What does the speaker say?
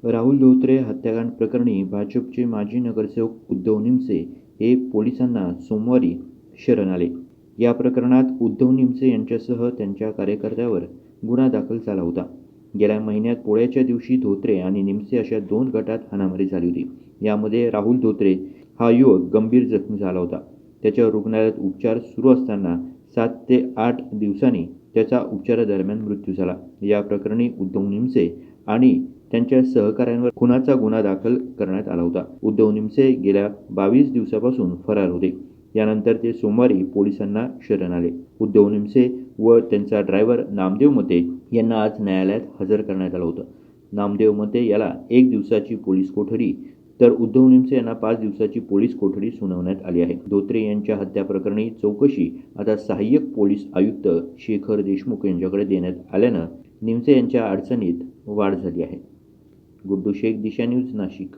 राहुल धोत्रे हत्याकांड प्रकरणी भाजपचे माजी नगरसेवक उद्धव निमसे हे पोलिसांना सोमवारी शरण आले. या प्रकरणात उद्धव निमसे यांच्यासह त्यांच्या कार्यकर्त्यावर गुन्हा दाखल झाला होता. गेल्या महिन्यात पोळ्याच्या दिवशी धोत्रे आणि निमसे अशा 2 गटात हाणामारी झाली होती. यामध्ये राहुल धोत्रे हा युवक गंभीर जखमी झाला होता. त्याच्यावर रुग्णालयात उपचार सुरू असताना 7 ते 8 दिवसांनी त्याचा उपचारादरम्यान मृत्यू झाला. या प्रकरणी उद्धव निमसे आणि त्यांच्या सहकाऱ्यांवर खुनाचा गुन्हा दाखल करण्यात आला होता. उद्धव निमसे गेल्या 22 दिवसापासून फरार होते. यानंतर ते सोमवारी पोलिसांना शरण आले. उद्धव निमसे व त्यांचा ड्रायव्हर नामदेव मते यांना आज न्यायालयात हजर करण्यात आलं होतं. नामदेव मते याला 1 दिवसाची पोलीस कोठडी तर उद्धव निमसे यांना 5 दिवसाची पोलीस कोठडी सुनावण्यात आली आहे. धोत्रे यांच्या हत्या प्रकरणी चौकशी आता सहाय्यक पोलीस आयुक्त शेखर देशमुख यांच्याकडे देण्यात आल्यानं निमसे यांच्या अडचणीत वाढ झाली आहे. गुड्डू शेख, दिशा न्यूज, नाशिक.